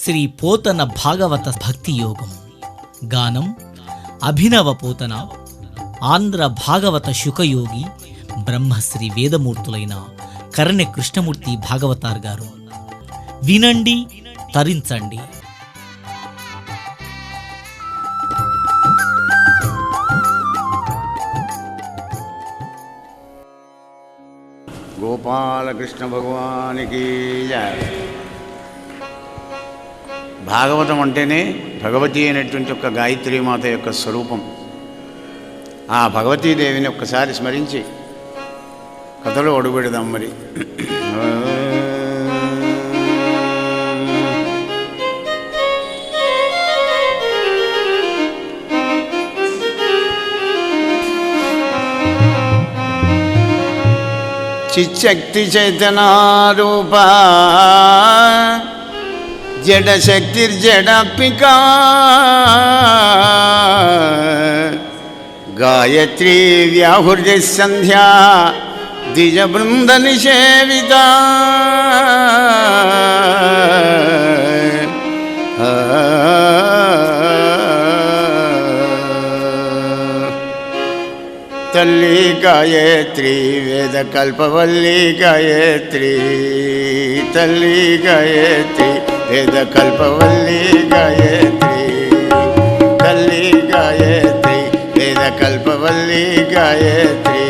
శ్రీ పోతన భాగవత భక్తి యోగం. గానం అభినవ పోతన. ఆంధ్ర భాగవత శుకయోగి బ్రహ్మశ్రీ వేదమూర్తులైన కరణె కృష్ణమూర్తి భాగవతార్ గారు. వినండి, తరించండి. గోపాలకృష్ణ భగవానికి జయ. భాగవతం అంటేనే భగవతి అయినటువంటి ఒక గాయత్రీమాత యొక్క స్వరూపం. ఆ భగవతీదేవిని ఒక్కసారి స్మరించి కథలో అడుగుపెడదాం. మరి చిచ్చక్తి చైతన్యరూప జడశక్తిర్జడాత్మికా గాయత్రీ వ్యాహృతి సంధ్యా ద్విజబృంద నిషేవిత. తల్లి గాయత్రి వేద కల్పవల్లి గాయత్రి, తల్లి గాయత్రి వేద కల్పవల్లి గాయత్రి, తల్లి గాయత్రి వేద కల్పవల్లి గాయత్రి.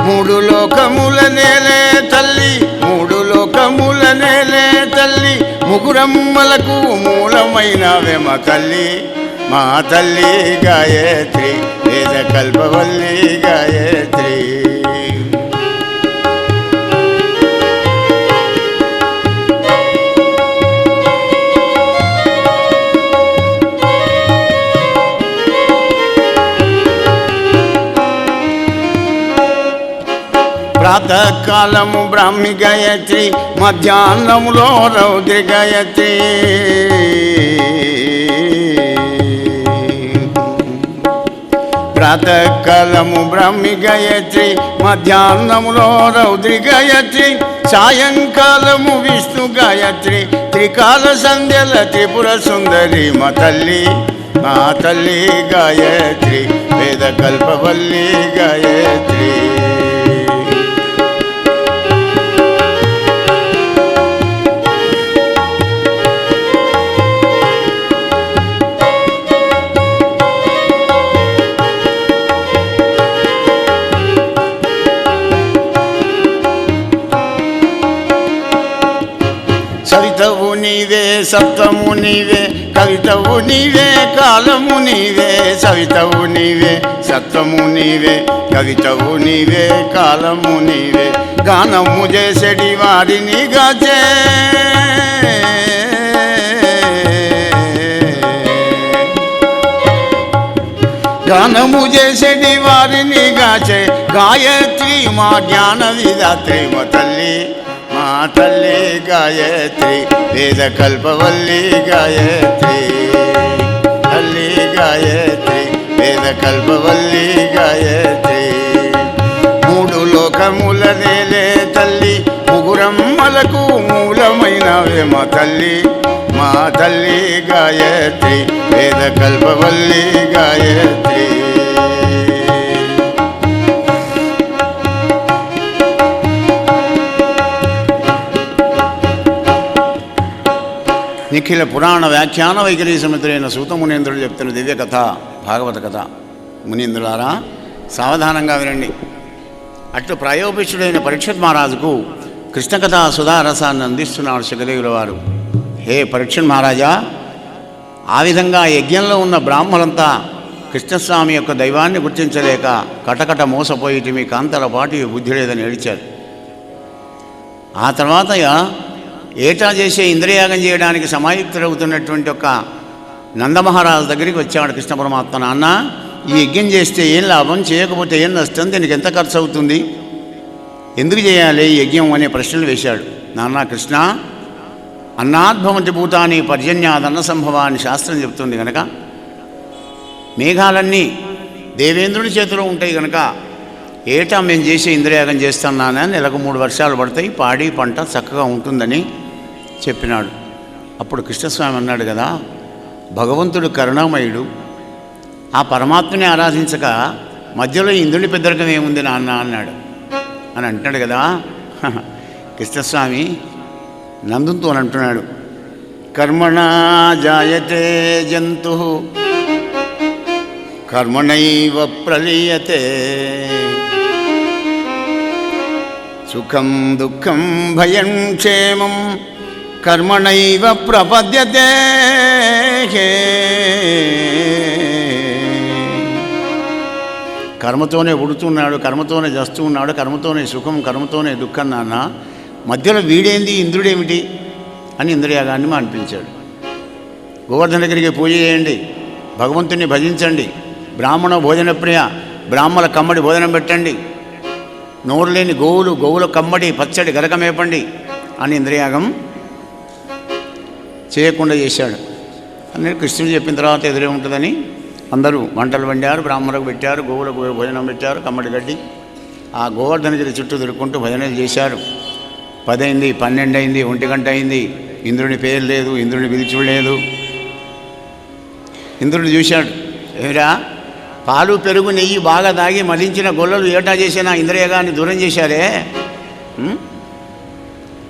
మూడు లోకముల నేలే తల్లి, మూడు లోకముల నేలే తల్లి, ముగురమ్మలకు మూలమైనవే మా తల్లి, మా తల్లి గాయత్రి వేద కల్పవల్లి గాయత్రి. ప్రాతకాలము బ్రాహ్మి గాయత్రి, మధ్యాహ్నములో రౌద్రి గాయత్రి, ప్రాతకాలము బ్రాహ్మి గాయత్రి, మధ్యాహ్నములో రౌద్రి గాయత్రి, సాయంకాలము విష్ణు గాయత్రి, త్రికాల సంధ్యల త్రిపుర సుందరి మా తల్లి, మా తల్లి గాయత్రి వేద కల్పవల్లి గాయత్రి. సవితవు నీవే, సప్తము నీవే, కవితవు నీవే, కాలము నీవే. సవితవు నీవే, సప్తము నీవే, కవితవు నీవే, కాలము నీవే. గానము చేసడి వారిని గాచే, గానము చేసడి వారిని గాచే గాయత్రి మా జ్ఞాన విధాత్రి మా తల్లి, మా తల్లి గాయత్రి వేద కల్పవల్లి గాయత్రి, తల్లి గాయత్రి వేద కల్పవల్లి గాయత్రి. మూడు లోకముల నేలే తల్లి, ముగురమ్మలకు మూలమైనవే మా తల్లి, మా తల్లి గాయత్రి వేద కల్పవల్లి గాయత్రి. నిఖిల పురాణ వ్యాఖ్యాన వైఖరి సమితులైన సూత మునీంద్రుడు చెప్తున్న దివ్య కథ భాగవత కథ. మునీంద్రులారా సావధానంగా వినండి. అట్లు ప్రాయోపిష్ఠుడైన పరీక్షిత్ మహారాజుకు కృష్ణకథా సుధారసాన్ని అందిస్తున్నాడు శుకదేవుల వారు. హే పరీక్షిత్ మహారాజా, ఆ విధంగా యజ్ఞంలో ఉన్న బ్రాహ్మలంతా కృష్ణస్వామి యొక్క దైవాన్ని గుర్తించలేక కటకట మోసపోయి మీ కాంతల పాటు బుద్ధి లేదని ఏడిచారు. ఆ తర్వాత ఏటా చేసే ఇంద్రయాగం చేయడానికి సమాయుక్తులవుతున్నటువంటి ఒక నందమహారాజు దగ్గరికి వచ్చాడు కృష్ణ పరమాత్మ. నాన్న, ఈ యజ్ఞం చేస్తే ఏం లాభం, చేయకపోతే ఏం నష్టం, దీనికి ఎంత ఖర్చు అవుతుంది, ఎందుకు చేయాలి ఈ యజ్ఞం అనే ప్రశ్నలు వేశాడు. నాన్న కృష్ణ, అన్నాద్భవంతి భూతాన్ని పర్జన్యాదన్న సంభవ అని శాస్త్రం చెప్తుంది కనుక మేఘాలన్నీ దేవేంద్రుని చేతిలో ఉంటాయి కనుక ఏటా మేము చేసే ఇంద్రయాగం చేస్తున్నానని నెలకు 3 వర్షాలు పడతాయి, పాడి పంట చక్కగా ఉంటుందని చెప్పినాడు. అప్పుడు కృష్ణస్వామి అన్నాడు కదా, భగవంతుడు కరుణామయుడు, ఆ పరమాత్మని ఆరాధించక మధ్యలో ఇంద్రుడి పెద్దరకం ఏముంది నాన్న అన్నాడు అని అంటున్నాడు కదా. కృష్ణస్వామి నందుతో అంటున్నాడు, కర్మణా జాయతే జంతు కర్మణైవ ప్రలీయతే, సుఖం దుఃఖం భయం క్షేమం కర్మణైవ ప్రపద్యతే. కర్మతోనే ఉడుతున్నాడు, కర్మతోనే జస్తూ ఉన్నాడు, కర్మతోనే సుఖం, కర్మతోనే దుఃఖం నాన్న, మధ్యలో వీడేంది ఇంద్రుడేమిటి అని ఇంద్రయాగాన్ని మాన్పించాడు. గోవర్ధన దగ్గరికి పూజ చేయండి, భగవంతుని భజించండి, బ్రాహ్మణ భోజన ప్రియ, బ్రాహ్మణ కమ్మడి భోజనం పెట్టండి, నోరు లేని గోవుల కమ్మడి పచ్చడి గరక మేపండి అని ఇంద్రయాగం చేయకుండా చేశాడు అని కృష్ణుడు చెప్పిన తర్వాత ఎదురే ఉంటుందని అందరూ వంటలు వండారు, బ్రాహ్మణులకు పెట్టారు, గోవులకు భోజనం పెట్టారు, కమ్మడి గడ్డి. ఆ గోవర్ధనగిరి చుట్టూ తిరుక్కుంటూ భజనలు చేశారు. 10 అయింది, 12 అయింది, 1 గంట అయింది, ఇంద్రుని పేరు లేదు, ఇంద్రుని పిలుచుడు లేదు. ఇంద్రుడు చూశాడు, ఏమిరా పాలు పెరుగు నెయ్యి బాగా తాగి మలించిన గొల్లలు ఏటా చేసినా ఇంద్రియగాన్ని దూరం చేశారే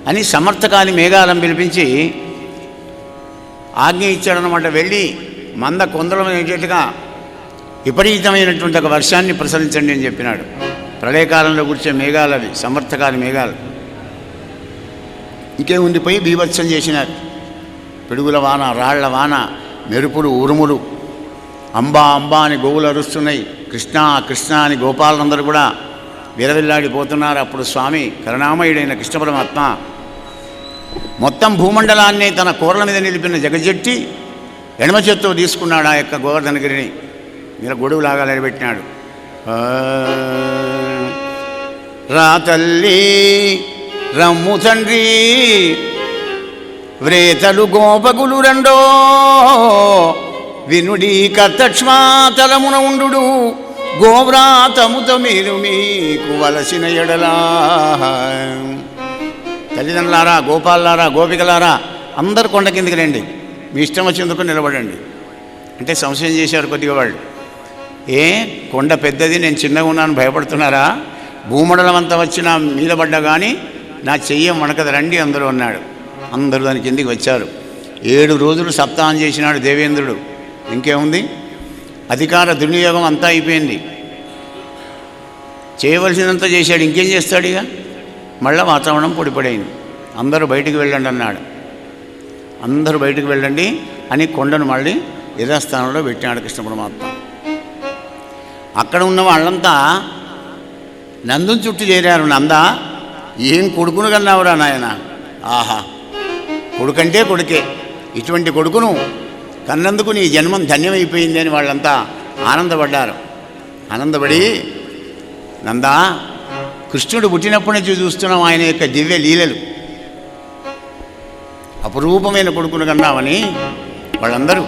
అని సమర్థకాని మేఘాలను పిలిపించి ఆజ్ఞ ఇచ్చాడనమాట. వెళ్ళి మంద కొందరమనేటట్టుగా విపరీతమైనటువంటి ఒక వర్షాన్ని ప్రసరించండి అని చెప్పినాడు. ప్రళయకాలంలో కూర్చే మేఘాలు అవి, సమర్థకాని మేఘాలు. ఇంకేముంది, పోయి బీభత్సం చేసినారు. పిడుగుల వాన, రాళ్ల వాన, మెరుపులు, ఉరుములు, అంబా అంబా అని గోవులు అరుస్తున్నాయి, కృష్ణ కృష్ణ అని గోపాలందరూ కూడా విరవిల్లాడిపోతున్నారు. అప్పుడు స్వామి కరుణామయుడైన కృష్ణ పరమాత్మ మొత్తం భూమండలాన్ని తన కూరల మీద నిలిపిన జగజ్జట్టి ఎడమ చేత్తో తీసుకున్నాడు. ఆ యొక్క గోవర్ధనగిరిని మీద గొడుగులాగా నిలబెట్టినాడు. రా తల్లి రమ్ము తండ్రి వ్రేతలు గోపగులు రెండో వినుడి కర్తక్ష్మాతలమున ఉండు గోవ్రాతముత మీరు మీకు వలసిన ఎడలా. తల్లిదండ్రులారా, గోపాలారా, గోపికలారా అందరు కొండ కిందికి రండి, మీ ఇష్టం వచ్చేందుకు నిలబడండి అంటే సంశయం చేశారు కొద్దిగా వాళ్ళు. కొండ పెద్దది, నేను చిన్నగా ఉన్నాను భయపడుతున్నారా? భూమండలం అంతా వచ్చినా మీద పడ్డా కానీ నా చెయ్యం వణకదు, రండి అందరూ అన్నాడు. అందరూ దాని కిందికి వచ్చారు. 7 రోజులు సప్తాహం చేసినాడు దేవేంద్రుడు. ఇంకేముంది, అధికార దుర్వినియోగం అంతా అయిపోయింది. చేయవలసినంత చేశాడు, ఇంకేం చేస్తాడు? ఇక మళ్ళీ వాతావరణం పొడిపడైంది. అందరూ బయటికి వెళ్ళండి అన్నాడు. అందరూ బయటికి వెళ్ళండి అని కొండను మళ్ళీ యథాస్థానంలో పెట్టినాడు కృష్ణ పరమాత్మ. అక్కడ ఉన్న వాళ్ళంతా నందుని చుట్టూ చేరారు. నందా, ఏం కొడుకును కన్నావురా నాయన? ఆహా, కొడుకంటే కొడుకే, ఇటువంటి కొడుకును కన్నందుకు నీ జన్మం ధన్యమైపోయింది అని వాళ్ళంతా ఆనందపడ్డారు. ఆనందపడి, నందా, కృష్ణుడు పుట్టినప్పటి నుంచి చూస్తున్నాం ఆయన యొక్క దివ్య లీలలు, అపురూపమైన కొడుకును కన్నామని వాళ్ళందరూ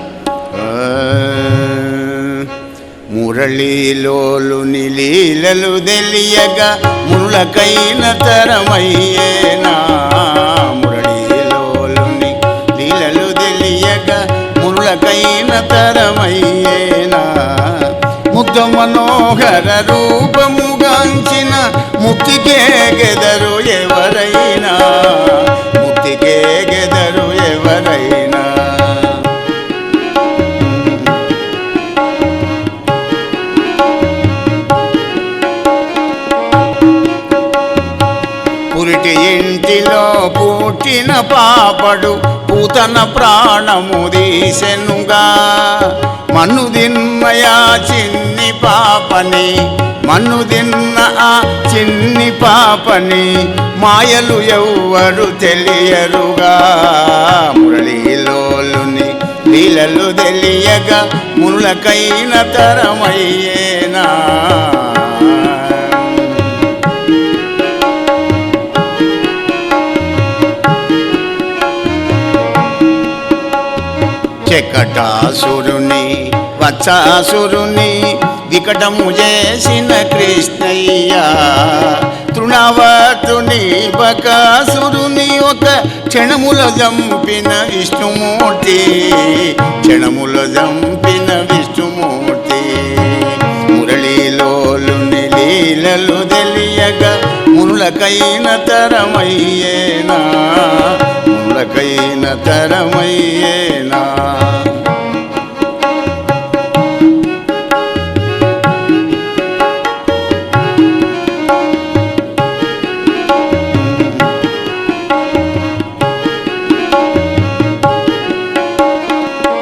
మురళీలోలుని లీలలు తెలియగా ముళ్ళకైన తరమయ్యేనా. మురళీలోలుని లీలలు తెలియగా ముళ్ళకైన తరమయ్యేనా. ముగ్ధ మనోహర రూపముగాంచిన ముక్తికే గెదరు ఎవరైనా, ముక్తికే గెదరు ఎవరైనా. పురిటి ఇంటిలో పుట్టిన పాపడు పూతన ప్రాణము తీసెనుగా. మన్ను తిన్నయా చిన్ని పాపని, మన్ను తిన్న ఆ చిన్ని పాపని మాయలు ఎవ్వరు తెలియరుగా. మురళీలోలుని లీలలు తెలియగా ముళ్ళకైన తరమయ్యేనా. చెకటాసురుని వత్సాసురుని వికటము చేసిన కృష్ణయ్య. నవతుని బకాసురుని ఒక క్షణముల జంపిన విష్ణుమూర్తి, క్షణముల జంపిన విష్ణుమూర్తి. మురళీలోలుని లీలలు తెలియక మునులకైన తరమయ్యేనా, మునులకైన తరమయ్యేనా.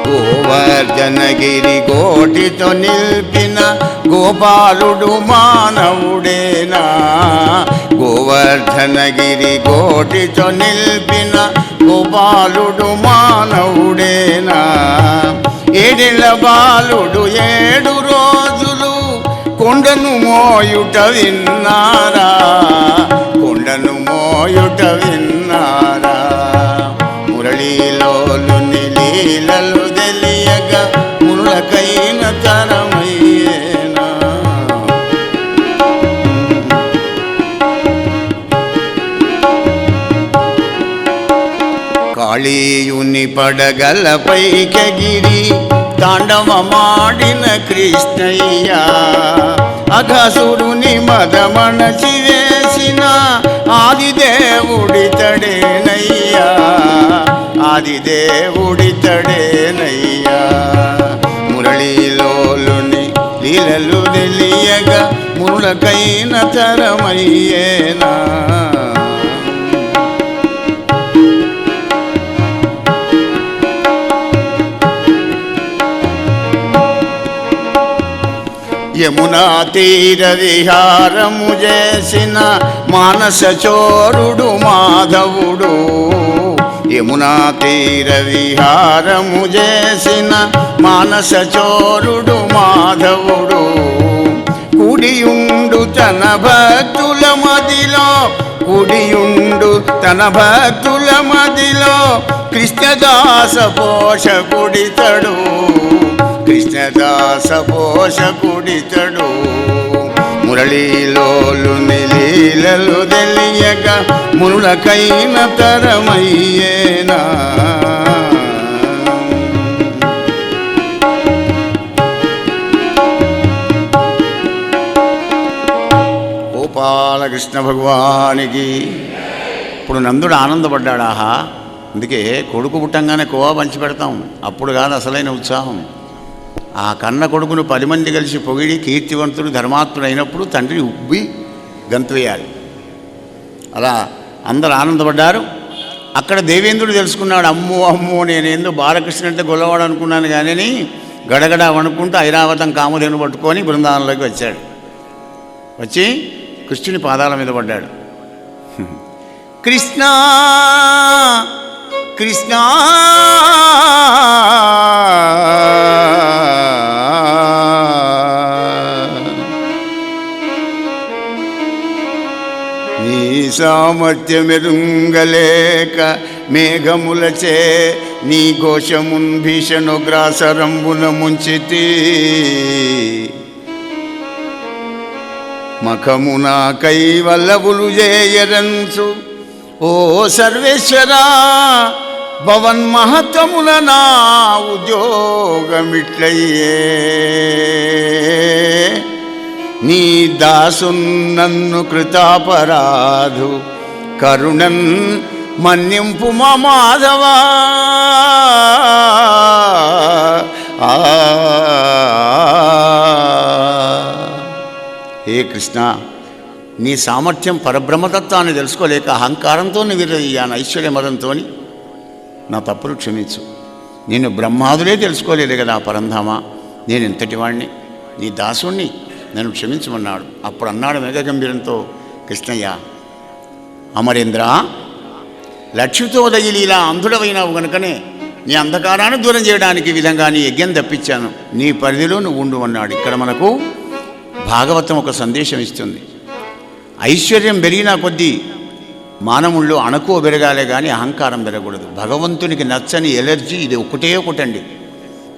గోవర్ధనగిరి కోటితో నిల్పిన గోపాలుడు మానవుడేనా, గోవర్ధనగిరి కోటితో నిల్పిన గోపాలుడు మానవుడేనా. ఏడేళ్ల బాలుడు 7 రోజులు కొండను మోయుట విన్నారా, కొండను మోయుట విన్నారా. మురళీలోలుని లీలలు తెలియక మునులకైన తరమయ్యేనా. కాళీయుని పడగలపైకెగిరి తాండవమాడిన కృష్ణయ్య, అఘసురుని మదమణచి వేసిన ఆదిదేవుడితడేనయ్యా, ఆదిదేవుడితడేనయ్యా. మురళీలోలుని లీలలు తెలియక మునులకైన తరమయ్యేనా. యమునా తీర విహారము చేసిన మానస చోరుడు మాధవుడు, యమునా తీర విహారము చేసిన మానస చోరుడు మాధవుడు. కుడియుండు తన భక్తుల మదిలో, కుడియుండు తన భక్తుల మదిలో కృష్ణదాస పోషకుడితడు, కృష్ణదాస పోషకుడితడు. మురళీలోలుని లీలలు తెలియక మునులకైన తరమయ్యేనా. గోపాలకృష్ణ భగవానికి. ఇప్పుడు నందుడు ఆనందపడ్డాడాహా. అందుకే కొడుకు పుట్టంగానే కోవా పంచి పెడతాం, అప్పుడు కాదు అసలైన ఉత్సాహం. ఆ కన్న కొడుకును 10 మంది కలిసి పొగిడి కీర్తివంతుడు ధర్మాత్ముడు అయినప్పుడు తండ్రి ఉబ్బి గంతు వేయాలి. అలా అందరు ఆనందపడ్డారు. అక్కడ దేవేంద్రుడు తెలుసుకున్నాడు, అమ్మో అమ్మో నేనేందో బాలకృష్ణ అంటే గొల్లవాడు అనుకున్నాను కానీ గడగడ వణుకుంటూ ఐరావతం కామధేను పట్టుకొని బృందావనంలోకి వచ్చాడు. వచ్చి కృష్ణుని పాదాల మీద పడ్డాడు. కృష్ణ కృష్ణ నీ సామర్థ్యమెరుంగలేక మేఘములచే నీ ఘోషమున్ భీషణుగ్రాసరంబున ముంచితి. మఖమున కైవల్లవులు చేయరంచు ఓ సర్వేశ్వరా, భవన్మహత్వముల నా ఉద్యోగమిట్లయ్యే. నీ దాసున్నన్ను కృతాపరాధు కరుణన్ మన్నింపు మా మాధవా. హే కృష్ణ, నీ సామర్థ్యం పరబ్రహ్మతత్వాన్ని తెలుసుకోలేక అహంకారంతో విరయ్యాను, ఐశ్వర్య మదంతో. నా తప్పులు క్షమించు. నేను బ్రహ్మాదులే తెలుసుకోలేదు కదా పరంధామా, నేను ఎంతటి వాడిని, నీ దాసుణ్ణి, నన్ను క్షమించమన్నాడు. అప్పుడు అన్నాడు మేఘగంభీరంతో, కృష్ణయ్య అమరేంద్ర, లక్ష్మితో దగిలి ఇలా అంధుడవైనావు గనుకనే నీ అంధకారాన్ని దూరం చేయడానికి ఈ విధంగా నీ యజ్ఞం తప్పించాను, నీ పరిధిలో నువ్వు ఉండు అన్నాడు. ఇక్కడ మనకు భాగవతం ఒక సందేశం ఇస్తుంది. ఐశ్వర్యం పెరిగినా కొద్దీ మానవుల్లో అణకువ పెరగాలే కానీ అహంకారం పెరగకూడదు. భగవంతునికి నచ్చని ఎలర్జీ ఇది ఒకటండి.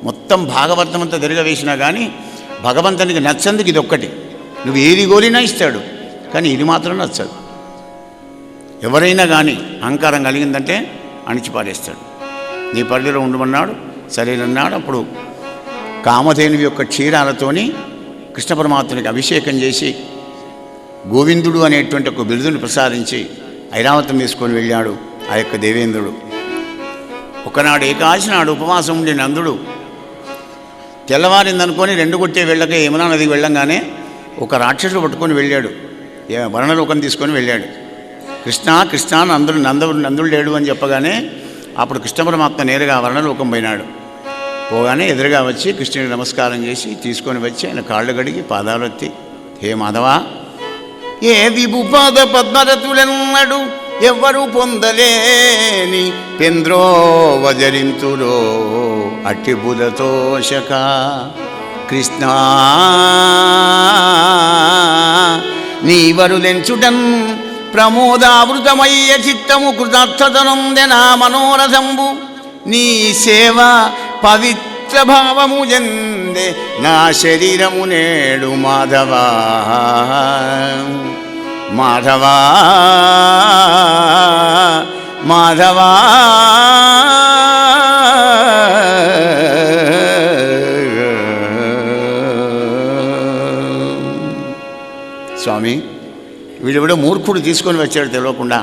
మొత్తం భాగవతం అంతా తిరగవేసినా కానీ భగవంతునికి నచ్చందుకు ఇది ఒక్కటి. నువ్వు ఏది కోరినా ఇస్తాడు, కానీ ఇది మాత్రం నచ్చదు. ఎవరైనా కానీ అహంకారం కలిగిందంటే అణిచిపారేస్తాడు. నీ పరిధిలో ఉండమన్నాడు, సరేనన్నాడు. అప్పుడు కామధేనువి యొక్క క్షీరాలతోని కృష్ణ పరమాత్మునికి అభిషేకం చేసి గోవిందుడు అనేటువంటి ఒక బిరుదుని ప్రసాదించి ఐరావతం తీసుకొని వెళ్ళాడు ఆ యొక్క దేవేంద్రుడు. ఒకనాడు ఏకాదశి నాడు ఉపవాసం ఉండే నందుడు తెల్లవారిందనుకొని 2 కొట్టే వెళ్ళక యమునా నదికి వెళ్ళంగానే ఒక రాక్షసుడు పట్టుకొని వెళ్ళాడు, వర్ణలోకం తీసుకొని వెళ్ళాడు. కృష్ణ కృష్ణ నందుడు లేడు అని చెప్పగానే అప్పుడు కృష్ణ పరమాత్మ నేరుగా వర్ణలోకం పోయినాడు. పోగానే ఎదురుగా వచ్చి కృష్ణుడికి నమస్కారం చేసి తీసుకొని వచ్చి ఆయన కాళ్ళు కడిగి పాదాలు ఎత్తి, హే మాధవా, ఏ విభుపాద పద్మరతులెన్నడు ఎవ్వరూ పొందలేని పెంద్రోవజరింతురో అట్టి బుధతోషక కృష్ణ నీవరులెంచుటన్ ప్రమోదావృతమయ్య చిత్తము కృతార్థతనొందెనా మనోరథంబు నీ సేవ పవిత్ర భావము జందే నా శరీరము నేడు మాధవా మాధవా మాధవా. స్వామి, వీడెవడో మూర్ఖుడు తీసుకొని వచ్చాడు తెలియకుండా.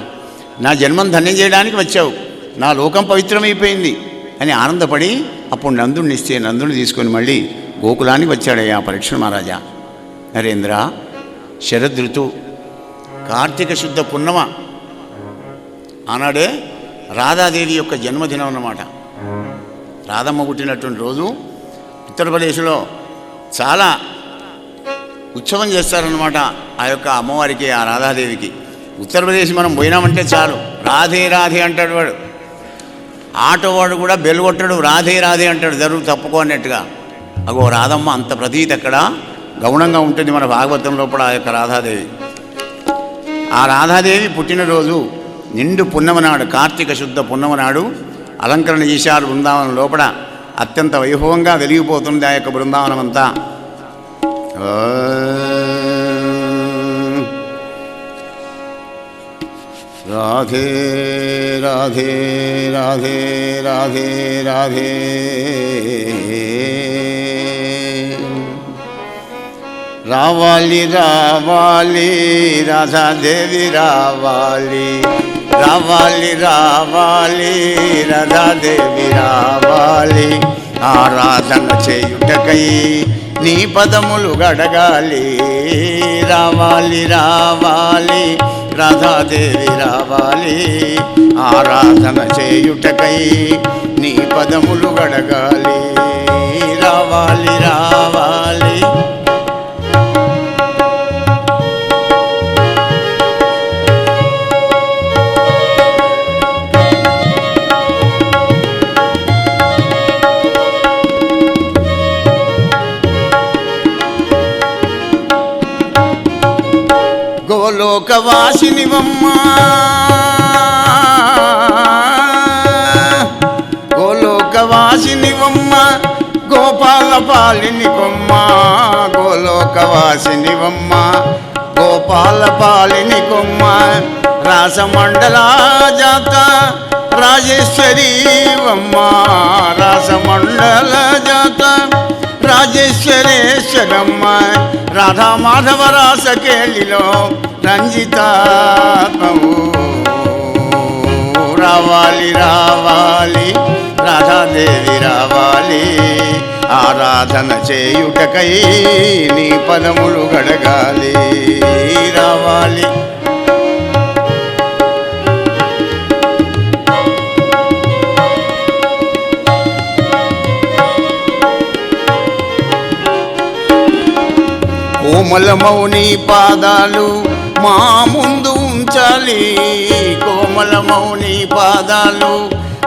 నా జన్మం ధన్యం చేయడానికి వచ్చావు, నా లోకం పవిత్రమైపోయింది అని ఆనందపడి అప్పుడు నందుడిని ఇస్తే నందుడిని తీసుకొని మళ్ళీ గోకులానికి వచ్చాడయ్యా పరీక్ష మహారాజా. నరేంద్ర, శరదృతు కార్తీక శుద్ధ పున్నమ ఆనాడే రాధాదేవి యొక్క జన్మదినం అన్నమాట. రాధమ్మ పుట్టినటువంటి రోజు ఉత్తరప్రదేశ్లో చాలా ఉత్సవం చేస్తారన్నమాట ఆ యొక్క అమ్మవారికి, ఆ రాధాదేవికి. ఉత్తరప్రదేశ్ మనం పోయినామంటే చాలు రాధే రాధే అంటాడు వాడు. ఆటోవాడు కూడా బెల్ కొట్టాడు, రాధే రాధే అంటాడు, జరుగు తప్పుకో అన్నట్టుగా. అగో రాధమ్మ అంత ప్రతీతి అక్కడ గౌణంగా ఉంటుంది మన భాగవతం లోపల ఆ యొక్క రాధాదేవి. ఆ రాధాదేవి పుట్టినరోజు నిండు పున్నమనాడు, కార్తీక శుద్ధ పున్నమనాడు అలంకరణ చేశారు బృందావనం లోపల. అత్యంత వైభవంగా వెలిగిపోతుంది ఆ యొక్క బృందావనం అంతా. రాధే రాధే రాధే రాధే రాధే రావాలి రావాలి రాధాదేవి రావాలి రావాలి రావాలి రాధాదేవి రావాలి ఆరాధన చేయుటకై నీ పదములు గడగాలి రావాలి రావాలి రాధాదేవి రావాలి ఆరాధన చేయుటకై నీ పదములు గడగాలి రావాలి రావాలి. గోలోకవాసినివమ్మ గోలోకవాసినివమ్మ గోపాల పాలిని కొమ్మ గోలోకవాసినివమ్మ గోపాల పాలిని కొమ్మ రాసమండల జాత రాజేశ్వరీవమ్మ రాసమండల జాత రాజేశ్వరేశ్వరమ్మ రాధా మాధవ రాసకేళిలో రంజితాత్మవు రావాలి రావాలి రాధాదేవి రావాలి ఆరాధన చేయుటకై నీ పదములు గడగాలి రావాలి. కోమలమౌని పాదాలు మా ముందు ఉంచాలి కోమలమౌని పాదాలు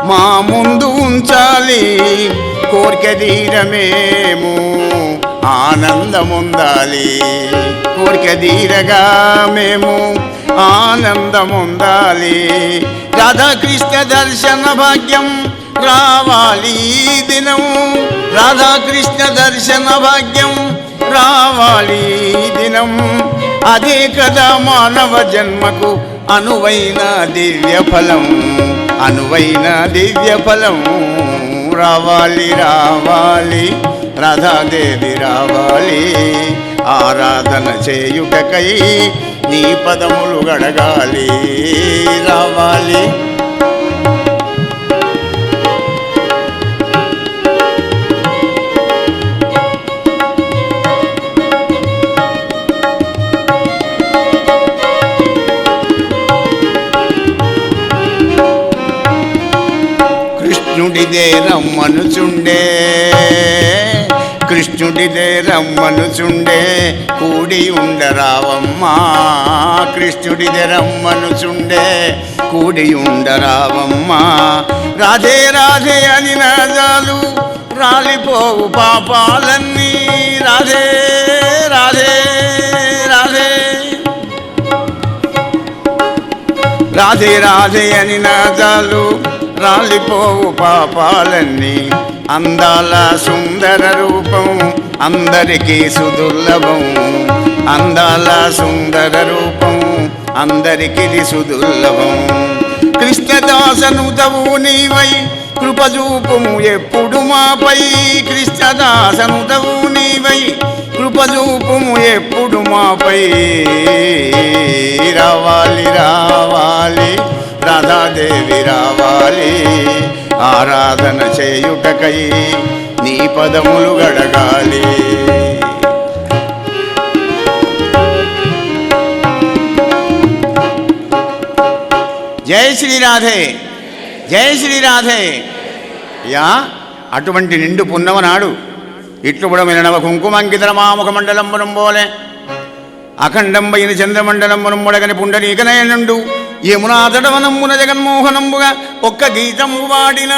మా ముందు ఉంచాలి కోరిక తీరమేము ఆనందముందాలి కోరిక తీరగా మేము ఆనందముందాలి రాధాకృష్ణ దర్శన భాగ్యం రావాలి దినం రాధాకృష్ణ దర్శన భాగ్యం రావాలి దినం అదే కదా మానవ జన్మకు అనువైన దివ్య ఫలం, అనువైన దివ్య ఫలం. రావాలి రావాలి రాధాదేవి రావాలి, ఆరాధన చేయుటకై నీ పదములు గడగాలి. రావాలి కృష్ణుడిదే రమ్మనుచుండే, కృష్ణుడిదే రమ్మనుచుండే, కూడి ఉండరావమ్మా. కృష్ణుడిదే రమ్మనుచుండే, కూడి ఉండరావమ్మా. రాధే రాధే అని నాదాలు రాలిపోవు పాపాలన్నీ. రాధే రాధే రాధే రాధే రాధే అని నాదాలు రాలిపోవు పాపాలన్నీ. అందాల సుందర రూపం అందరికీ సుదుర్లభం, అందాల సుందర రూపం అందరికీ సుదుర్లభం. కృష్ణదాసనుతవు నీవై కృపజూపుము ఎప్పుడు మాపై. కృష్ణదాసనుతవు నీవై కృపజూపుము ఎప్పుడు మాపై. రావాలి రావాలి రాధాదేవి రావాలి, ఆరాధన చేయుటకై నీ పదములు గడగాలి. జై శ్రీరాధే, జై శ్రీరాధే. యా అటువంటి నిండు పున్నమనాడు ఇట్లు కూడా మిలనవ కుంకుమంకితర మాముఖ మండలంబరం పోలే అఖండంబైన చంద్రమండలంబరం ముడగని పుండరీకనయనుండు యమునా తటవనమ్మున జగన్మోహనంబుగా ఒక్క గీతము వాడిన.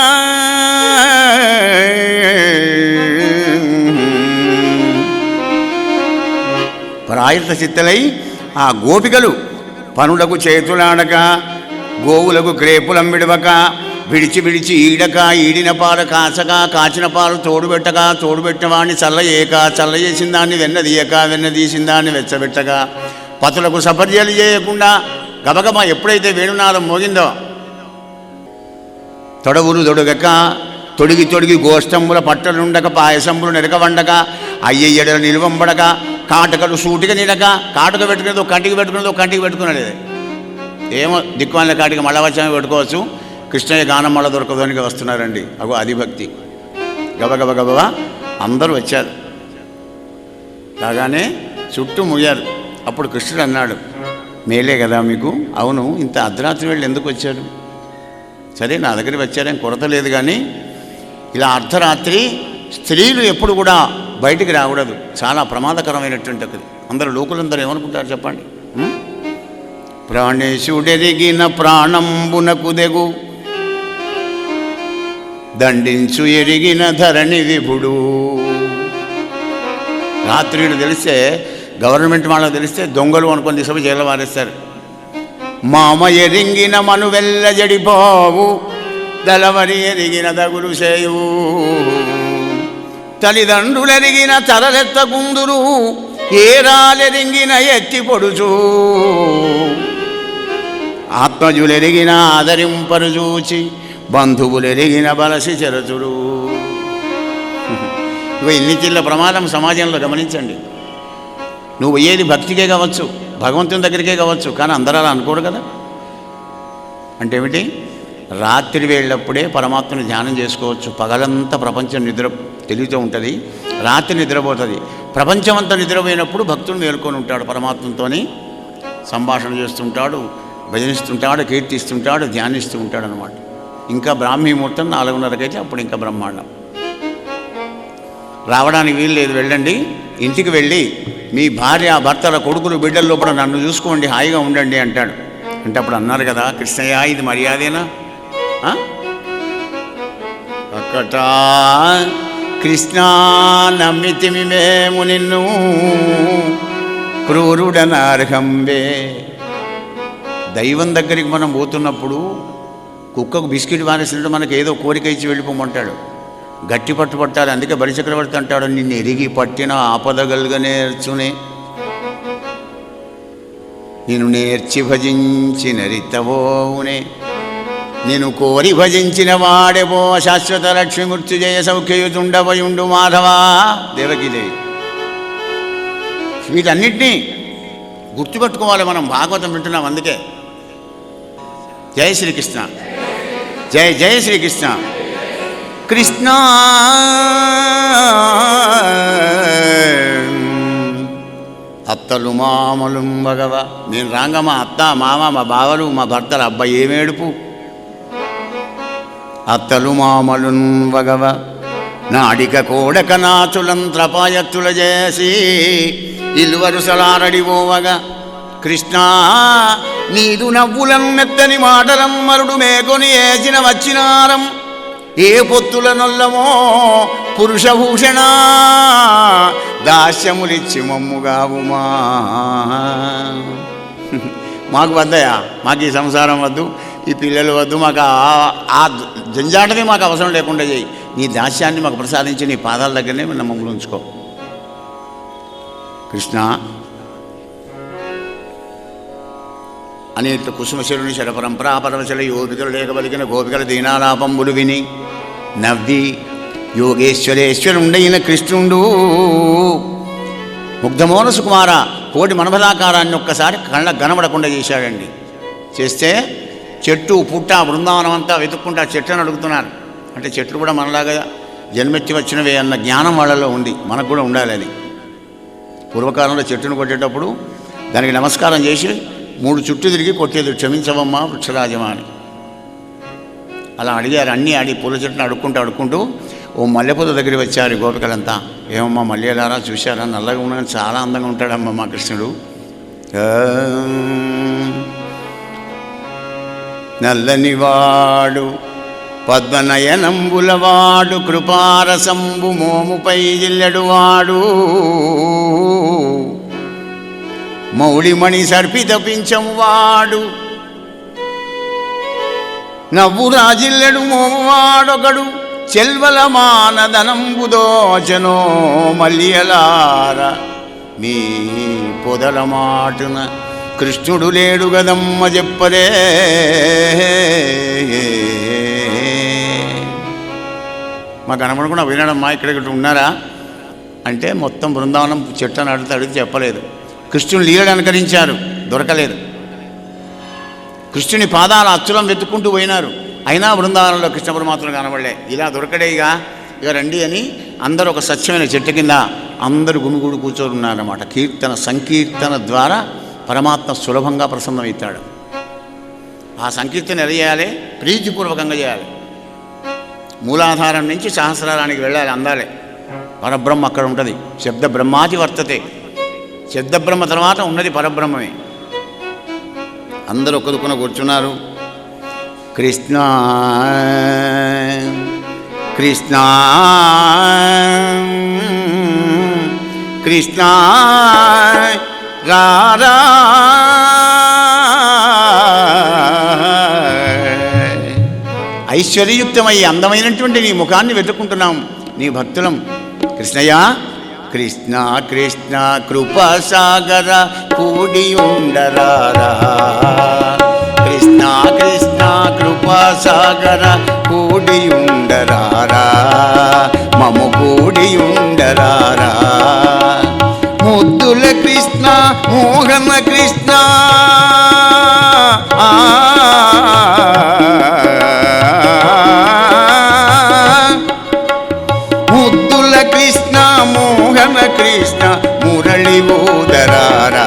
ప్రాయత చిత్తలై ఆ గోపికలు పనులకు చేతులాడక, గోవులకు క్రేపులం విడవక, విడిచి విడిచి ఈడక, ఈడిన పాలు కాచక, కాచిన పాలు తోడుబెట్టక, తోడుబెట్టవాడిని చల్లయేక, చల్లయేసిన దాన్ని వెన్నదీయక, వెన్నదీసిన దాన్ని వెచ్చబెట్టక, పతులకు సపర్యలు చేయకుండా గబగబ ఎప్పుడైతే వేణునాదం మోగిందో తొడవులు తొడగక, తొడిగి తొడిగి గోష్టంబుల పట్టలుండక, పాయసంబులు నెరక వండక, అయ్యయ్యడల నిలువంబడక, కాటకలు సూటిగా నిడక, కాటుక పెట్టుకునేదో కంటికి పెట్టుకునేదో కంటికి పెట్టుకునేది ఏమో దిక్కుమాలిన కాటికి మళ్ళా వచ్చామే పెట్టుకోవచ్చు. కృష్ణయ్య గానం మళ్ళా దొరకదోనికి వస్తున్నారండి. అగో అది భక్తి. గబగబ గబగబా అందరూ వచ్చారు. రాగానే చుట్టూ ముయ్యారు. అప్పుడు కృష్ణుడు అన్నాడు, మేలే కదా మీకు? అవును, ఇంత అర్ధరాత్రి వేళ్ళు ఎందుకు వచ్చారు? సరే నా దగ్గరికి వచ్చారేం కొరత లేదు, కానీ ఇలా అర్ధరాత్రి స్త్రీలు ఎప్పుడు కూడా బయటికి రాకూడదు. చాలా ప్రమాదకరమైనటువంటి ఒకటి. అందరూ లోకులందరూ ఏమనుకుంటారు చెప్పండి? ప్రాణేశుడెరిగిన ప్రాణంబునకు దెగు, దండించు ఎరిగిన ధరణి విభుడు. రాత్రిలు తెలిస్తే, గవర్నమెంట్ వాళ్ళకు తెలిస్తే దొంగలు అనుకొని తీసుకుని జైలు వారేస్తారు. మామ ఎరింగిన మను వెళ్ళ జడిపోవు, దళవరి ఎరిగిన దగులు చేయువు. తల్లిదండ్రులెరిగిన తలలెత్తకుందురు, ఏరాలెరింగిన ఎత్తి పొడుచు. ఆత్మజులెరిగిన ఆదరింపరు చూచి, బంధువులెరిగిన బలసి చెరచుడు. ఇవి ఇన్ని చిల్ల ప్రమాదం సమాజంలో గమనించండి. నువ్వు ఏది భక్తికే కావచ్చు, భగవంతుని దగ్గరికే కావచ్చు, కానీ అందరూ అలా అనుకోడు కదా. అంటే ఏమిటి? రాత్రి వేళ్ళప్పుడే పరమాత్మని ధ్యానం చేసుకోవచ్చు. పగలంతా ప్రపంచం నిద్ర తెలివితో ఉంటుంది, రాత్రి నిద్రపోతుంది. ప్రపంచమంతా నిద్రపోయినప్పుడు భక్తుడు మేల్కొని ఉంటాడు, పరమాత్మతో సంభాషణ చేస్తుంటాడు, భజనిస్తుంటాడు, కీర్తిస్తుంటాడు, ధ్యానిస్తూ ఉంటాడు అనమాట. ఇంకా బ్రాహ్మీ ముహూర్తం 4:30కైతే అప్పుడు ఇంకా బ్రహ్మాండం. రావడానికి వీలు లేదు, వెళ్ళండి. ఇంటికి వెళ్ళి మీ భార్య, భర్తల, కొడుకులు, బిడ్డల లోపల నన్ను చూసుకోండి, హాయిగా ఉండండి అంటాడు. అంటే అప్పుడు అన్నారు కదా, కృష్ణయ్య ఇది మర్యాదేనా? అక్కట కృష్ణ నమ్మితిమి మేము నిన్ను, క్రూరుడనార్హంబే. దైవం దగ్గరికి మనం పోతున్నప్పుడు కుక్కకు బిస్కెట్ వారేసినట్టు మనకు ఏదో కోరిక ఇచ్చి వెళ్ళిపోమంటాడు. గట్టి పట్టు పట్టాలి. అందుకే బలిచక్రవర్తి అంటాడు, నిన్ను ఎరిగి పట్టిన ఆపదగలుగా నేర్చునే. నేను నేర్చి భజించిన రితవోనే నేను కోరి భజించిన వాడెవో శాశ్వత లక్ష్మి మృత్యుజయ సౌఖ్యయుతుండవయుండు మాధవా దేవకీదేవి. వీటన్నిటినీ గుర్తుపెట్టుకోవాలి మనం. భాగవతం వింటున్నాం అందుకే. జయ శ్రీకృష్ణ, జయ జయ శ్రీకృష్ణ. కృష్ణ అత్తలు మామలు భగవ. నేను రాంగ మా అత్త మామ మా బావలు మా భర్తలు అబ్బాయి ఏమేడుపు. అత్తలు మామలు భగవ నాడిక కోడక నాచులంత్రపాయత్తుల చేసి ఇల్వరుసలారడివోవగా. కృష్ణ నీదు నవ్వులన్నెత్తని మాటలమ్మరుడు మేకొని ఏచిన వచ్చినారం ఏ పొత్తుల నొల్లమో పురుషభూషణ దాస్యములిచ్చి మమ్ముగావుమా. మాకు వద్దయా, మాకు ఈ సంసారం వద్దు, ఈ పిల్లలు వద్దు, మాకు ఆ జంజాటమే మాకు అవసరం లేకుండా చేయి. నీ దాస్యాన్ని మాకు ప్రసాదించి నీ పాదాల దగ్గరనే మమ్మల్ని ఉంచుకో. కృష్ణ అనేక కుసుమశరుని శరపరంపరా పరమశల యోగికలు లేకబలికిన గోపికల దీనాలాపంబులు విని నవ్వి యోగేశ్వరేశ్వరుండైన కృష్ణుండు ముగ్ధమోన సుకుమార కోటి మనభదాకారాన్ని ఒక్కసారి కళ్ళ గనబడకుండా చేశాడండి. చేస్తే చెట్టు పుట్ట బృందావనం అంతా వెతుక్కుంటా చెట్లను అడుగుతున్నారు. అంటే చెట్లు కూడా మనలాగా జన్మెత్తి వచ్చినవే అన్న జ్ఞానం వాళ్ళలో ఉంది, మనకు కూడా ఉండాలని. పూర్వకాలంలో చెట్టును కొట్టేటప్పుడు దానికి నమస్కారం చేసి 3 చుట్టూ తిరిగి కొట్టేది, క్షమించవమ్మా వృక్షరాజమా అని. అలా అడిగారు. అన్నీ అడిగి పూల చెట్టును అడుక్కుంటూ ఓ మల్లెపూల దగ్గరికి వచ్చారు గోపికలంతా. ఏమమ్మా మల్లెలారా చూశారా, నల్లగా ఉన్నాను, చాలా అందంగా ఉంటాడమ్మా మా కృష్ణుడు. నల్లనివాడు పద్మనయనంబులవాడు కృపారసంబు మోముపై జిల్లెడువాడు మౌళిమణి సర్పితపించంవాడు నవ్వు రాజిల్లెడు మోమువాడొకడు చెల్వల మానదనంబుదోచనో మల్లియలార మీ పొదల మాటున కృష్ణుడు లేడు గదమ్మ చెప్పరే. మాకు కనపడకుండా వినడమ్మా ఇక్కడ ఉన్నారా అంటే మొత్తం బృందావనం చెట్టును అడిగితే చెప్పలేదు. కృష్ణుని లీలను అనుకరించారు, దొరకలేదు. కృష్ణుని పాదాల అచ్చులం వెతుక్కుంటూ పోయినారు, అయినా బృందావనంలో కృష్ణ పరమాత్మను కనబడలే. ఇలా దొరకడేగా ఇక రండి అని అందరూ ఒక స్వచ్ఛమైన చెట్టు కింద అందరూ గుమిగూడు కూర్చొని ఉన్నారన్నమాట. కీర్తన సంకీర్తన ద్వారా పరమాత్మ సులభంగా ప్రసన్నమవుతాడు. ఆ సంకీర్తన ఎలా చేయాలి? ప్రీతిపూర్వకంగా చేయాలి. మూలాధారం నుంచి సహస్రారానికి వెళ్ళాలి, అందాలే. పరబ్రహ్మ అక్కడ ఉంటుంది. శబ్ద బ్రహ్మాది వర్తతే. శబ్దబ్రహ్మ తర్వాత ఉన్నది పరబ్రహ్మమే. అందరూ ఒక దుక్కున కూర్చున్నారు. కృష్ణ కృష్ణ కృష్ణ రారా ఐశ్వర్యయుక్తమై అందమైనటువంటి నీ ముఖాన్ని వెతుక్కుంటున్నాం నీ భక్తులం. కృష్ణయ్య కృష్ణ కృష్ణ కృపాసాగర కూడియుండరారా. కృష్ణ కృష్ణ కృపాసాగర కూడియుండరారా. మము కూడియుండరారా. ముద్దుల కృష్ణ మోహన కృష్ణ ముద్దుల కృష్ణ మోహన కృష్ణ మురళి ఊదరారా.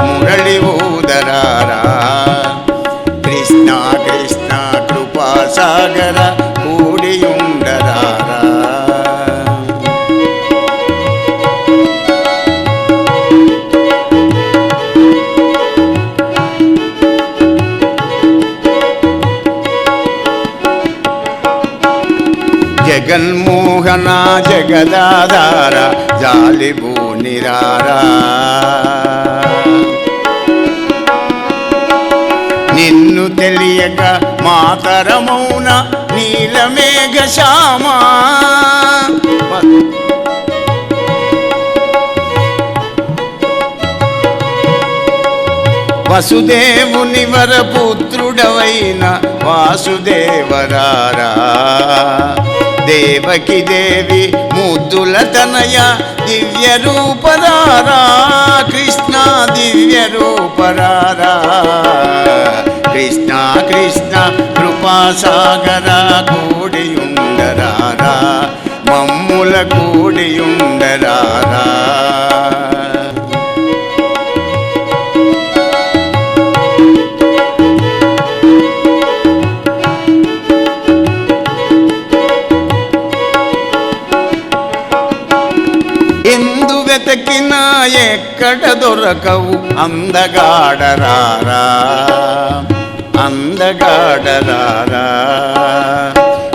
మురళి ఊదరారా. కృష్ణ కృష్ణ కృపాసాగర కూడియుండరారా. జగన్మోహన జగదాధార జాలిబూనిరారా. నిన్ను తెలియక మాతరమౌన నీలమేఘ శ్యామా. వసుదేవుని వరపుత్రుడవైన వాసుదేవరారా, దేవకి దేవి ముద్దుల తనయ దివ్య రూపరారా, కృష్ణ దివ్య రూపరారా, కృష్ణ కృష్ణ కృపాసాగర కూడియుండరారా, మమ్ముల కూడియుండరారా. ఎందు వెతకినా ఎక్కడ దొరకవు అందగాడరారా, అందగాడరారా,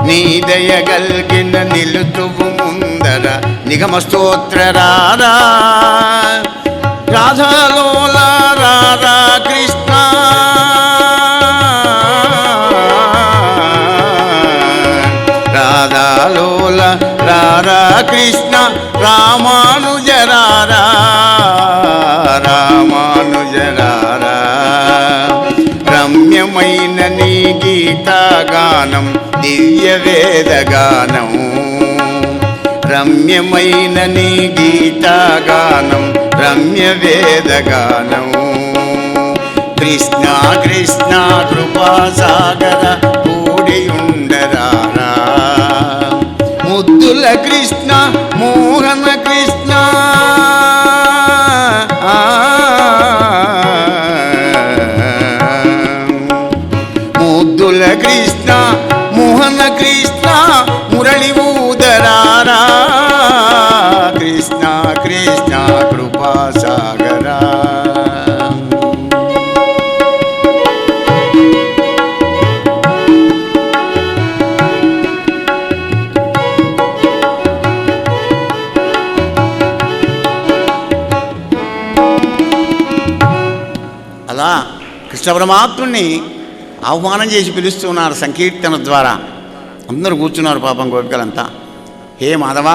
నీ దయగల్గిన నిలుతువు ముందర నిగమ స్తోత్రరారా, రాధాలోల రారా కృష్ణ, రాధాలోల రారా కృష్ణ, రామానుజరారా, రామానుజరారా, రమ్యమైన నీ గీతాగానం దివ్య వేదగానం, రమ్యమైన నీ గీతాగానం రమ్య వేదగానం, కృష్ణ కృష్ణ కృపాసాగర కూడియుండరారా, ముద్దుల కృష్ణ మోహన కృష్ణ, ముద్దుల కృష్ణ మోహన కృష్ణ, మురళి ఊదరారా, కృష్ణ కృష్ణ కృపాసాగరా. అలా కృష్ణ పరమాత్ముని ఆహ్వానం చేసి పిలుస్తున్నారు సంకీర్తన ద్వారా. అందరూ కూర్చున్నారు పాపం గోపికలంతా. హే మాధవ,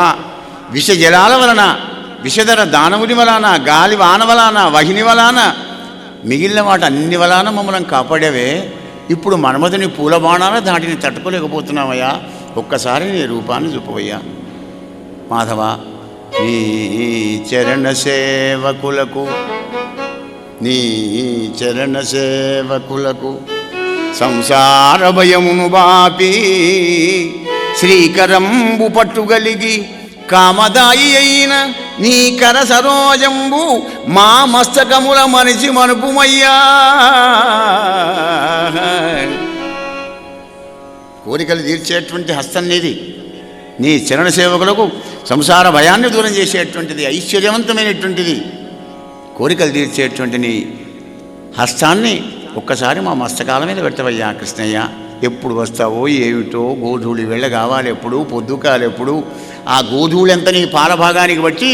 విష జలాల వలన, విషధర దానవుని వలన, గాలి వాన వలన, వహిని వలన, మిగిలిన వాటి అన్ని వలన మమ్మల్ని కాపాడేవే. ఇప్పుడు మన్మధుని పూల బాణాల దాటిని తట్టుకోలేకపోతున్నావయ్యా. ఒక్కసారి నీ రూపాన్ని చూపవయ్యా. మాధవ, నీ చరణ సేవకులకు, నీ చరణ సేవకులకు సంసార భయమును బాపి శ్రీకరంబు పట్టుగలిగి కామదాయి అయిన నీ కర సరోజంబు మా మస్తకముల మనిషి మనుపుమయ్యా. కోరికలు తీర్చేటువంటి హస్తం నీది. నీ చరణ సేవకులకు సంసార భయాన్ని దూరం చేసేటువంటిది, ఐశ్వర్యవంతమైనటువంటిది, కోరికలు తీర్చేటువంటి నీ హస్తాన్ని ఒక్కసారి మా మస్తకాల మీద పెట్టవయ్యా కృష్ణయ్య. ఎప్పుడు వస్తావో ఏమిటో, గోధూళి వెళ్ళ కావాలి ఎప్పుడు, పొద్దుకాలు ఎప్పుడు, ఆ గోధూళి నీ పాలభాగానికి బట్టి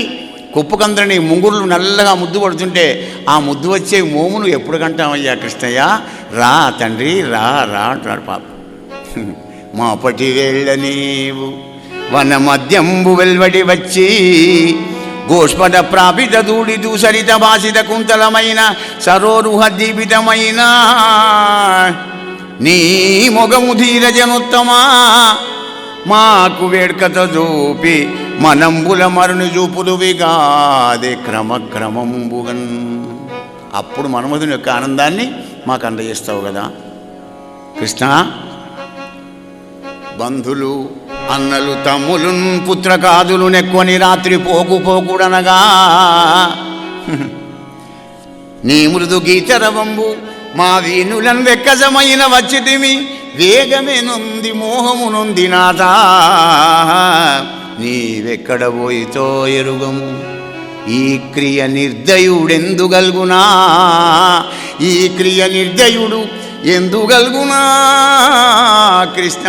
కుప్పకందరిని ముంగురులు నల్లగా ముద్దు పడుతుంటే ఆ ముద్దు వచ్చే మోమును ఎప్పుడు కంటామయ్యా కృష్ణయ్య. రా తండ్రి, రా రా అంటున్నాడు పాప. మా పటి వేళ్ళ నీవు వన మద్యంబు వెల్వడి వచ్చి గోష్పద ప్రాపిత దూడి దూసరిత భాసిత కుంతలమైన సరోరుహ దీపితమైన నీ మొగము ధీరజనోత్తమా మాకు వేడ్కత చూపి మనంబుల మరుని చూపుదువిగాదే క్రమక్రమంబుగన్. అప్పుడు మన్మధుని యొక్క ఆనందాన్ని మాకు అందజేస్తావు కదా కృష్ణ. బంధులు అన్నలు తమ్ములున్ పుత్రకాదులు నెక్కొని రాత్రి పోకుడనగా నీ మృదు గీతరవంబు మా వీణులను వెక్కజమైన వచ్చితిమి వేగమే నొంది మోహము నొంది నాథా. నీవెక్కడ పోయితో ఎరుగము ఈ క్రియ నిర్దయుడెందుగల్గునా, ఈ క్రియ నిర్దయుడు ఎందుగల్గునా కృష్ణ.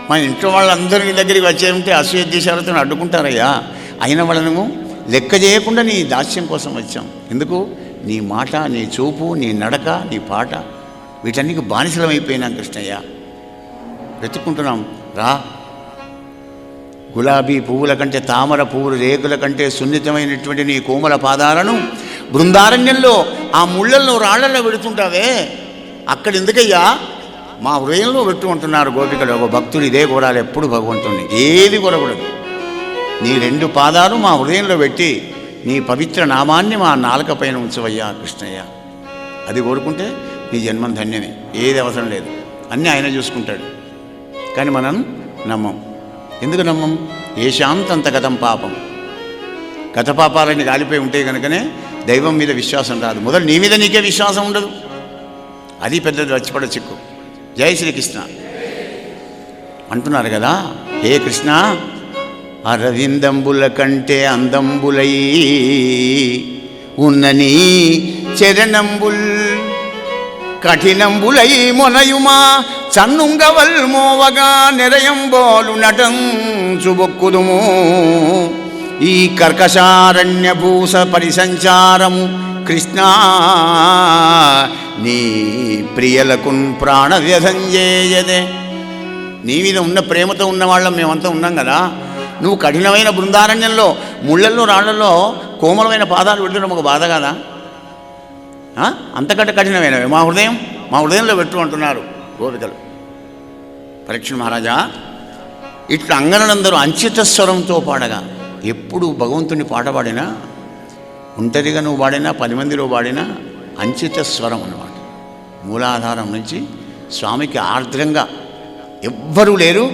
మా ఇంట్లో వాళ్ళందరి దగ్గరికి వచ్చేమంటే అసూయ దేశాలతో అడ్డుకుంటారయ్యా. అయిన వాళ్ళను లెక్క చేయకుండా నీ దాస్యం కోసం వచ్చాం. ఎందుకు? నీ మాట, నీ చూపు, నీ నడక, నీ పాట, వీటన్నికి బానిసలం అయిపోయినాం కృష్ణయ్య. వెతుక్కుంటున్నాం. రా గులాబీ పువ్వుల కంటే తామర పువ్వుల రేకుల కంటే సున్నితమైనటువంటి నీ కోమల పాదాలను బృందారణ్యంలో ఆ ముళ్ళల్లో రాళ్లలో పెడుతుంటావే, అక్కడ ఎందుకయ్యా మా హృదయంలో పెట్టు అంటున్నారు గోపికలు. ఒక భక్తుడు ఇదే కోరాలి ఎప్పుడు భగవంతుణ్ణి, ఏది కోరకూడదు. నీ 2 పాదాలు మా హృదయంలో పెట్టి నీ పవిత్ర నామాన్ని మా నాలుక పైన ఉంచవయ్యా కృష్ణయ్య. అది కోరుకుంటే నీ జన్మం ధన్యమే, ఏది అవసరం లేదు, అన్నీ ఆయన చూసుకుంటాడు. కానీ మనం నమ్మం. ఎందుకు నమ్మం? ఏశాంతంత గతం పాపం. గత పాపాలన్నీ కాలిపోయి ఉంటే కనుకనే దైవం మీద విశ్వాసం రాదు. మొదలు నీ మీద నీకే విశ్వాసం ఉండదు, అది పెద్దది వచ్చిపడ చిక్కు. జై శ్రీకృష్ణ అంటున్నారు కదా. హే కృష్ణ, అరవిందంబుల కంటే అందంబులై ఉన్ననీ చరణంబుల్ కఠినంబులై మొనయుమా చన్నుంగవల్ మోవగా నిరయంబోలు నటంచుబొక్కుదుము. ఈ కర్కశారణ్యభూస పరిసంచారము కృష్ణ నీ ప్రియలకున్ ప్రాణవ్యధంజేయదే. నీ మీద ఉన్న ప్రేమతో ఉన్నవాళ్ళం మేమంతా ఉన్నాం కదా. నువ్వు కఠినమైన బృందారణ్యంలో ముళ్ళల్లో రాళ్లలో కోమలమైన పాదాలు పెట్టడం ఒక బాధ కదా? అంతకంటే కఠినమైనవి మా హృదయంలో పెట్టు అంటున్నారు గోపికలు. పరీక్ష మహారాజా, ఇట్లా అంగనందరూ అంచిత స్వరంతో పాడగా, ఎప్పుడు భగవంతుని పాట పాడినా, ఒంటరిగా నువ్వు పాడినా 10 మందిలో పాడినా అంచిత స్వరం అన్నమాట. మూలాధారం నుంచి స్వామికి ఆర్ద్రంగా ఎవ్వరూ లేరు,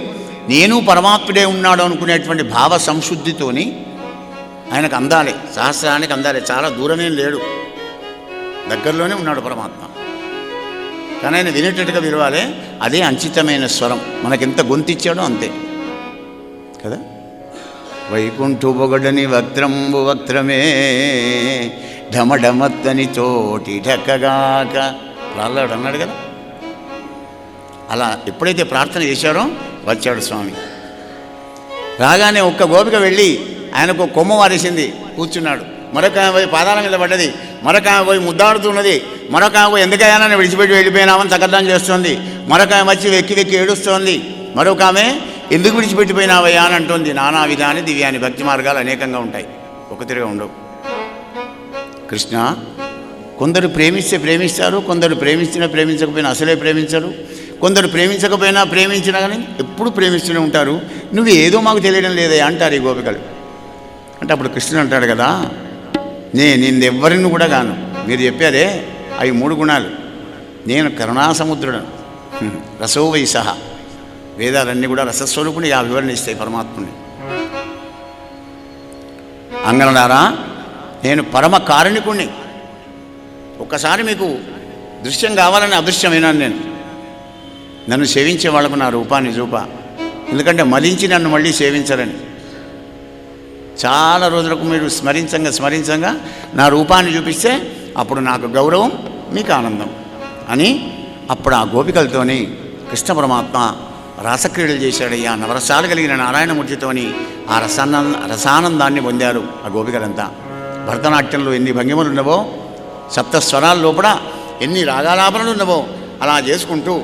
నేను పరమాత్ముడే ఉన్నాడు అనుకునేటువంటి భావ సంశుద్ధితోని ఆయనకు అందాలి, సహస్రానికి అందాలి. చాలా దూరమేం లేడు, దగ్గరలోనే ఉన్నాడు పరమాత్మ. కానీ ఆయన వినేటట్టుగా విరవాలి. అదే అంచితమైన స్వరం. మనకెంత గొంతిచ్చాడో అంతే కదా. వైకుంఠు పొగడని వక్త్రంబు వక్త్రమే ఢమఢమత్తని తోటి ఢక్కగాక రాళ్ళాడు అన్నాడు కదా. అలా ఎప్పుడైతే ప్రార్థన చేశారో వచ్చాడు స్వామి. రాగానే ఒక్క గోపిక వెళ్ళి ఆయనకు కొమ్మ వారేసింది, కూర్చున్నాడు. మరొక ఆమె పోయి పాదాల మీద పడ్డది, మరొక ఆమె పోయి ముద్దాడుతున్నది, మరొక ఆమె పోయి ఎందుకైనా విడిచిపెట్టి వెళ్ళిపోయినామని తగడ్డం చేస్తోంది, మరొక ఆమె వచ్చి వెక్కి వెక్కి ఏడుస్తోంది, మరొక ఆమె ఎందుకు విడిచిపెట్టిపోయినావయ్యా అని అంటోంది. నానా విధాని దివ్యాని భక్తి మార్గాలు అనేకంగా ఉంటాయి, ఒక తిరిగా ఉండవు. కృష్ణ, కొందరు ప్రేమిస్తే ప్రేమిస్తారు, కొందరు ప్రేమించినా ప్రేమించకపోయినా అసలే ప్రేమించరు, కొందరు ప్రేమించకపోయినా ప్రేమించినా కానీ ఎప్పుడు ప్రేమిస్తూనే ఉంటారు. నువ్వు ఏదో మాకు తెలియడం లేదే అంటారు ఈ గోపికలు. అంటే అప్పుడు కృష్ణుడు అంటాడు కదా, నేను ఎవ్వరిని కూడా గాను. మీరు చెప్పారే అవి 3 గుణాలు. నేను కరుణాసముద్రుడను, రసోవై సహా. వేదాలన్నీ కూడా రసస్వరూపుని ఆ వివరణ ఇస్తాయి పరమాత్ముని. అంగనడారా, నేను పరమ కారుణికుణ్ణి. ఒక్కసారి మీకు దృశ్యం కావాలని అదృశ్యమైనాను నేను. నన్ను సేవించే వాళ్లకు నా రూపాన్ని చూప, ఎందుకంటే మలించి నన్ను మళ్ళీ సేవించరని. చాలా రోజులకు మీరు స్మరించంగా నా రూపాన్ని చూపిస్తే అప్పుడు నాకు గౌరవం, మీకు ఆనందం అని అప్పుడు ఆ గోపికలతోని కృష్ణ పరమాత్మ రసక్రీడలు చేశాడయ్యా. నవరసాలు కలిగిన నారాయణమూర్తితోని ఆ రసానందాన్ని పొందారు ఆ గోపికలంతా. భరతనాట్యంలో ఎన్ని భంగిమలు ఉన్నవో, 7 స్వరాల లోపల ఎన్ని రాగాలాపనలు ఉన్నవో అలా చేసుకుంటూ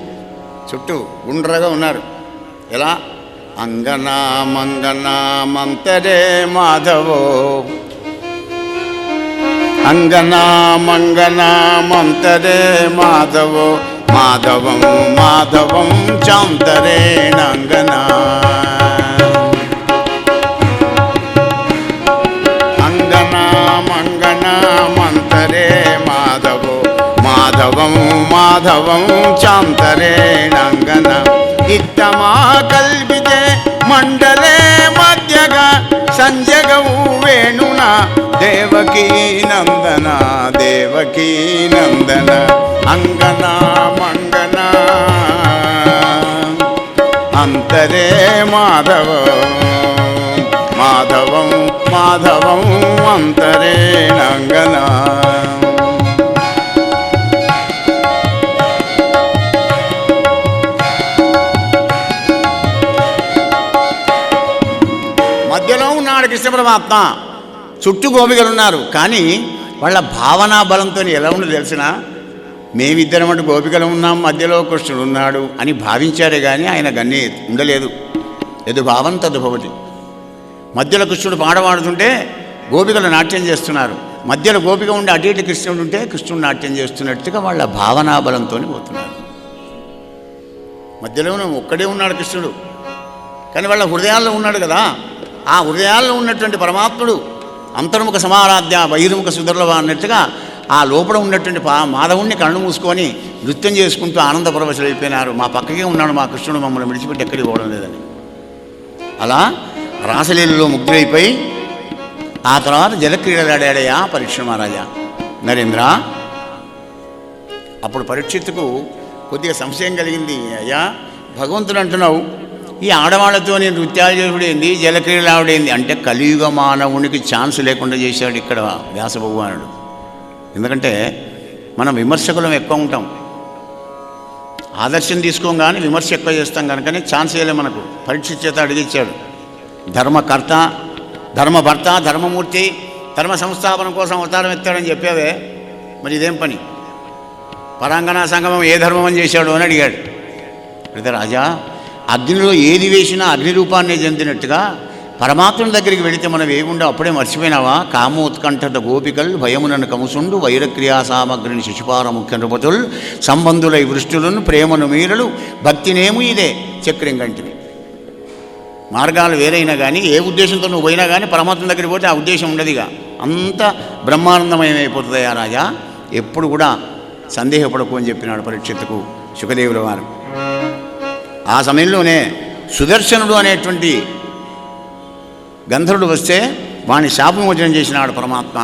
చుట్టూ గుండ్రగా ఉన్నారు. ఎలా? అంగనా మంగనా మంతరే మాధవో, అంగనా మంగనా మంతరే మాధవో, మాధవం మాధవం చాంతరేణంగనా. అంగనా మంగనా మంతరే మాధవో, మాధవం మాధవం చాంతరేణంగన. ఇత్తమా కల్పితే మండలే మధ్యగా సంజగవు వేణున దేవకీ నందన దేవకీ నందన. అంగనా మంగనా అంతరే మాధవ, మాధవం మాధవం అంతరేణంగనా. మధ్యలో ఉన్నాడు కృష్ణ పరమాత్మ, చుట్టూ గోపికలు ఉన్నారు. కానీ వాళ్ళ భావనా బలంతో ఎలా ఉండదు తెలిసిన, మేమిద్దరం అటు గోపికలు ఉన్నాం, మధ్యలో కృష్ణుడు ఉన్నాడు అని భావించారే కానీ ఆయన గన్నే ఉండలేదు. ఎదు భావం తదుభవతి. మధ్యలో కృష్ణుడు పాడవాడుతుంటే గోపికలు నాట్యం చేస్తున్నారు. మధ్యలో గోపిక ఉండి అటు ఇటు కృష్ణుడు ఉంటే కృష్ణుడు నాట్యం చేస్తున్నట్టుగా వాళ్ళ భావనాబలంతో పోతున్నారు. మధ్యలోనే ఒక్కడే ఉన్నాడు కృష్ణుడు, కానీ వాళ్ళ హృదయాల్లో ఉన్నాడు కదా. ఆ హృదయాల్లో ఉన్నటువంటి పరమాత్ముడు అంతర్ముఖ సమారాధ్య బహిర్ముఖ సుదర్లభ అన్నట్టుగా ఆ లోపల ఉన్నటువంటి మాధవుణ్ణి కళ్ళు మూసుకొని నృత్యం చేసుకుంటూ ఆనంద పరవశులైపోయినారు. మా పక్కకే ఉన్నాడు మా కృష్ణుడు, మమ్మల్ని విడిచిపెట్టి ఎక్కడికి పోవడం లేదని. అలా రాసలీలలో ముగ్ధులైపోయి ఆ తర్వాత జలక్రీడలాడాడయా పరీక్ష మహారాజా. నరేంద్ర, అప్పుడు పరీక్షిత్తుకు కొద్దిగా సంశయం కలిగింది. అయ్యా, భగవంతుడు అంటున్నావు ఈ ఆడవాళ్లతో నేను నృత్యాలు చేసుడేంది, జలక్రీడలు ఆవిడేంది అంటే కలియుగ మానవునికి ఛాన్స్ లేకుండా చేశాడు ఇక్కడ వ్యాస భగవానుడు. ఎందుకంటే మనం విమర్శకులం ఎక్కువ ఉంటాం, ఆదర్శం తీసుకోగానే విమర్శ ఎక్కువ చేస్తాం కనుకనే ఛాన్స్ వేయలే మనకు. పరీక్ష చేత అడిగిచ్చాడు. ధర్మకర్త, ధర్మభర్త, ధర్మమూర్తి, ధర్మ సంస్థాపన కోసం అవతారం ఎత్తాడని చెప్పావే, మరి ఇదేం పని? పరాంగణ సంగమం ఏ ధర్మం అని చేశాడు అని అడిగాడు. అయితే రాజా, అగ్నిలో ఏది వేసినా అగ్ని రూపాన్నే చెందినట్టుగా పరమాత్మని దగ్గరికి వెళితే మనం ఏముండో అప్పుడే మర్చిపోయినావా? కామోత్కంఠత గోపికల్ భయమునను కముసుండు వైరక్రియా సామగ్రిని శిశుపార ముఖ్య నృపతుల్ సంబంధులై వృష్టులను ప్రేమను మీరలు భక్తినేమూ ఇదే చక్రం కంటివి. మార్గాలు వేరైనా కానీ ఏ ఉద్దేశంతో నువ్వు పోయినా కానీ పరమాత్మ దగ్గరికి పోతే ఆ ఉద్దేశం ఉండదుగా. అంత బ్రహ్మానందమయమైపోతుందయా రాజా, ఎప్పుడు కూడా సందేహపడకు అని చెప్పినాడు పరీక్షిత్తుకు శుకదేవుల వారు. ఆ సమయంలోనే సుదర్శనుడు అనేటువంటి గంధర్వుడు వస్తే వాణ్ణి శాపమోచనం చేసినాడు పరమాత్మ.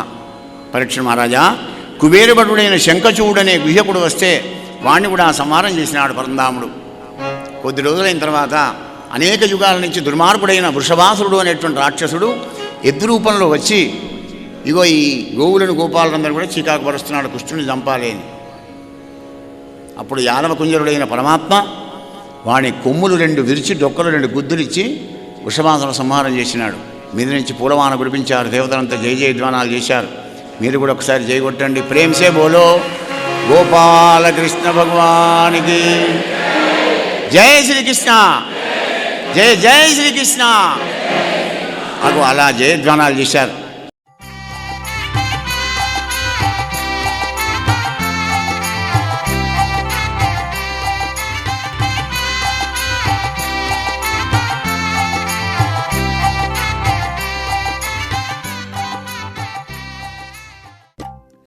పరీక్ష మహారాజా, కుబేరభటుడైన శంఖచూడు అనే గుహ్యకుడు వస్తే వాణ్ణి కూడా సంహారం చేసినాడు పరంధాముడు. కొద్ది రోజులైన తర్వాత అనేక యుగాల నుంచి దుర్మార్గుడైన వృషభాసురుడు అనేటువంటి రాక్షసుడు ఎద్దు రూపంలో వచ్చి ఇగో ఈ గోవులను గోపాలందరూ కూడా చీకాకు పరుస్తున్నాడు కృష్ణుని చంపాలి అని. అప్పుడు యాదవ కుంజరుడైన పరమాత్మ వాని కొమ్ములు 2 విరిచి డొక్కలు 2 గుద్దులిచ్చి వృషభాసుర సంహారం చేసినాడు. మీద నుంచి పూలవాన కురిపించారు, దేవతలంతా జయ జయధ్వానాలు చేశారు. మీరు కూడా ఒకసారి జయ కొట్టండి. ప్రేమ్సే బోలో గోపాలకృష్ణ భగవానికి జయ శ్రీకృష్ణ, జయ జయ శ్రీకృష్ణ. అలా జయధ్వానాలు చేశారు.